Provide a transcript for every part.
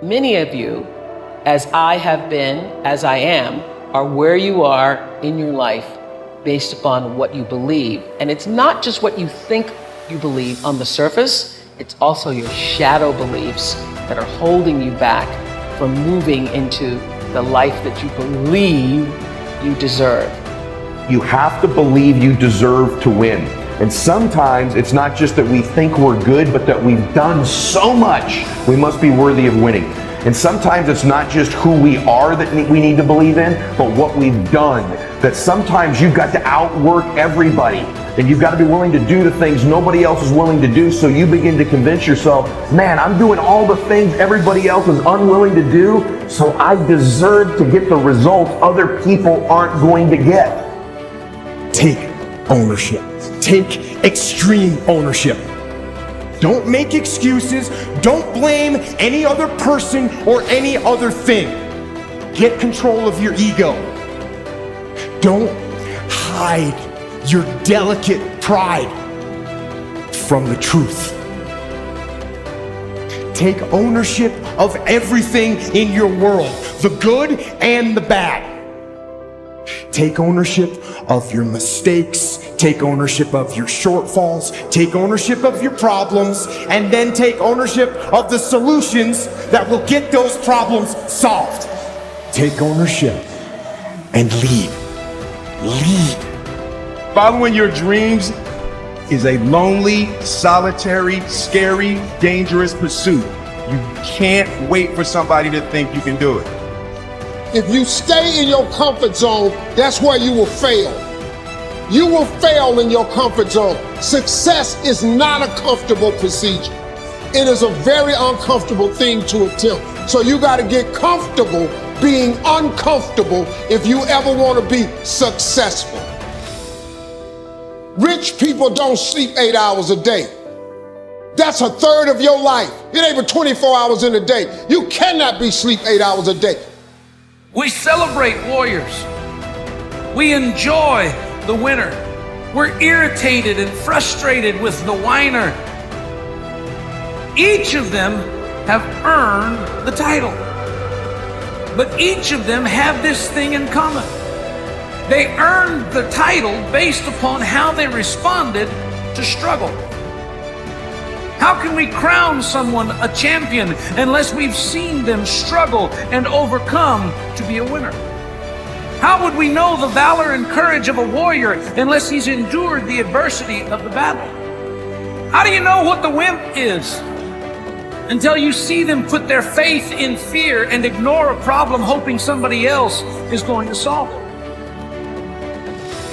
Many of you, as I have been, as I am, are where you are in your life based upon what you believe. And it's not just what you think you believe on the surface, it's also your shadow beliefs that are holding you back from moving into the life that you believe you deserve. You have to believe you deserve to win. And sometimes it's not just that we think we're good, but that we've done so much, we must be worthy of winning. And sometimes it's not just who we are that we need to believe in, but what we've done. That sometimes you've got to outwork everybody, and you've got to be willing to do the things nobody else is willing to do, so you begin to convince yourself, man, I'm doing all the things everybody else is unwilling to do, so I deserve to get the results other people aren't going to get. Take ownership. Take extreme ownership. Don't make excuses. Don't blame any other person or any other thing. Get control of your ego. Don't hide your delicate pride from the truth. Take ownership of everything in your world, the good and the bad. Take ownership of your mistakes, take ownership of your shortfalls, take ownership of your problems, and then take ownership of the solutions that will get those problems solved. Take ownership and lead. Lead. Following your dreams is a lonely, solitary, scary, dangerous pursuit. You can't wait for somebody to think you can do it. If you stay in your comfort zone, that's where you will fail. You will fail in your comfort zone. Success is not a comfortable procedure. It is a very uncomfortable thing to attempt. So you got to get comfortable being uncomfortable if you ever want to be successful. Rich people don't sleep 8 hours a day. That's a third of your life. It ain't but 24 hours in a day. You cannot be sleep 8 hours a day. We celebrate warriors. We enjoy the winner. We're irritated and frustrated with the whiner. Each of them have earned the title. But each of them have this thing in common. They earned the title based upon how they responded to struggle. How can we crown someone a champion unless we've seen them struggle and overcome to be a winner? How would we know the valor and courage of a warrior unless he's endured the adversity of the battle? How do you know what the wimp is until you see them put their faith in fear and ignore a problem hoping somebody else is going to solve it?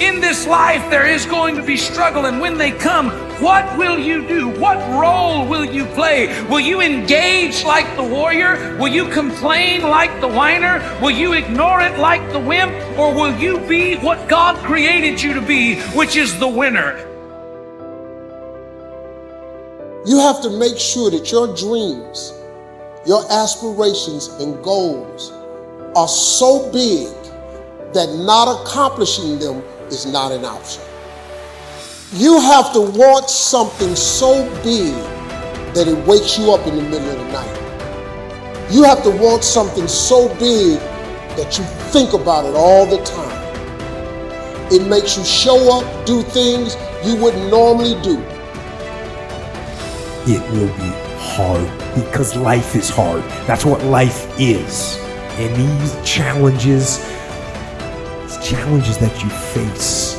In this life, there is going to be struggle, and when they come, what will you do? What role will you play? Will you engage like the warrior? Will you complain like the whiner? Will you ignore it like the wimp? Or will you be what God created you to be, which is the winner? You have to make sure that your dreams, your aspirations and goals are so big that not accomplishing them is not an option. You have to want something so big that it wakes you up in the middle of the night. You have to want something so big that you think about it all the time. It makes you show up, do things you wouldn't normally do. It will be hard because life is hard. That's what life is. And these challenges that you face,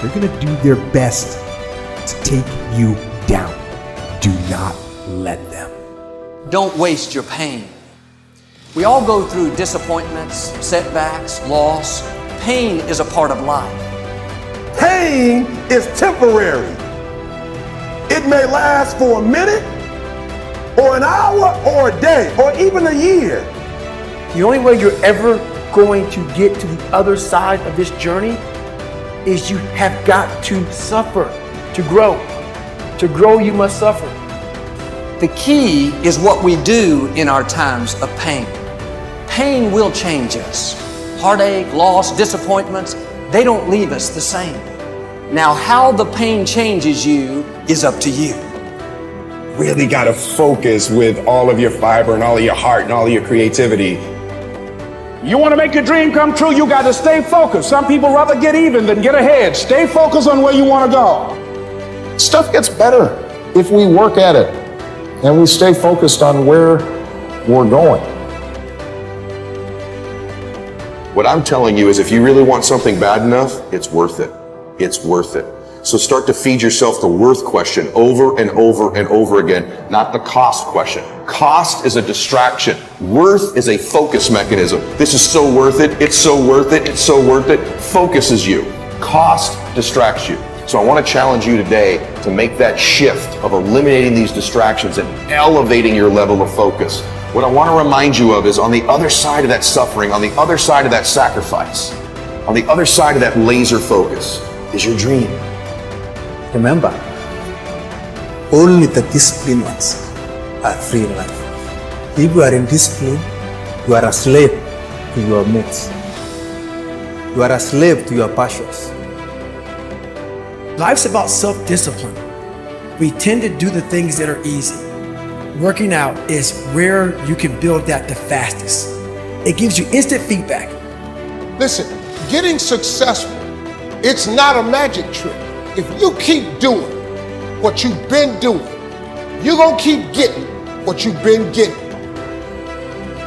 they're gonna do their best to take you down. Do not let them. Don't waste your pain. We all go through disappointments, setbacks, loss. Pain is a part of life. Pain is temporary. It may last for a minute, or an hour, or a day, or even a year. The only way you're ever going to get to the other side of this journey is you have got to suffer to grow. To grow, you must suffer. The key is what we do in our times of pain. Pain will change us. Heartache, loss, disappointments, they don't leave us the same. Now, how the pain changes you is up to you. really got to focus with all of your fiber and all of your heart and all of your creativity. You want to make your dream come true, you got to stay focused. Some people rather get even than get ahead. Stay focused on where you want to go. Stuff gets better if we work at it and we stay focused on where we're going. What I'm telling you is if you really want something bad enough, it's worth it. It's worth it. So start to feed yourself the worth question over and over and over again, not the cost question. Cost is a distraction. Worth is a focus mechanism. This is so worth it. It's so worth it. It's so worth it. Focuses you. Cost distracts you. So I want to challenge you today to make that shift of eliminating these distractions and elevating your level of focus. What I want to remind you of is on the other side of that suffering, on the other side of that sacrifice, on the other side of that laser focus is your dream. Remember, only the disciplined ones are free in life. If you are in discipline, you are a slave to your mates. You are a slave to your passions. Life's about self-discipline. We tend to do the things that are easy. Working out is where you can build that the fastest. It gives you instant feedback. Listen, getting successful, it's not a magic trick. If you keep doing what you've been doing, you're gonna keep getting what you've been getting.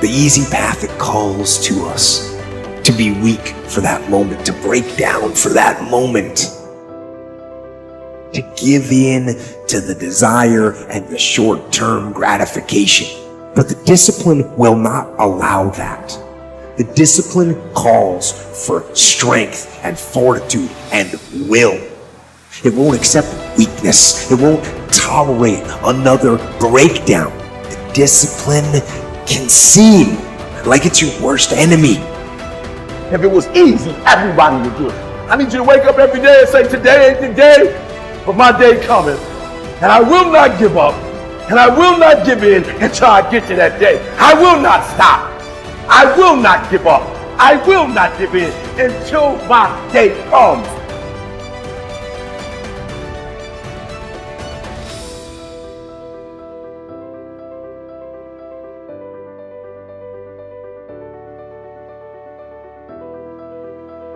The easy path that calls to us to be weak for that moment, to break down for that moment, to give in to the desire and the short-term gratification. But the discipline will not allow that. The discipline calls for strength and fortitude and will. It won't accept weakness. It won't tolerate another breakdown. The discipline can seem like it's your worst enemy. If it was easy, everybody would do it. I need you to wake up every day and say, today ain't the day, but my day coming. And I will not give up. And I will not give in until I get to that day. I will not stop. I will not give up. I will not give in until my day comes.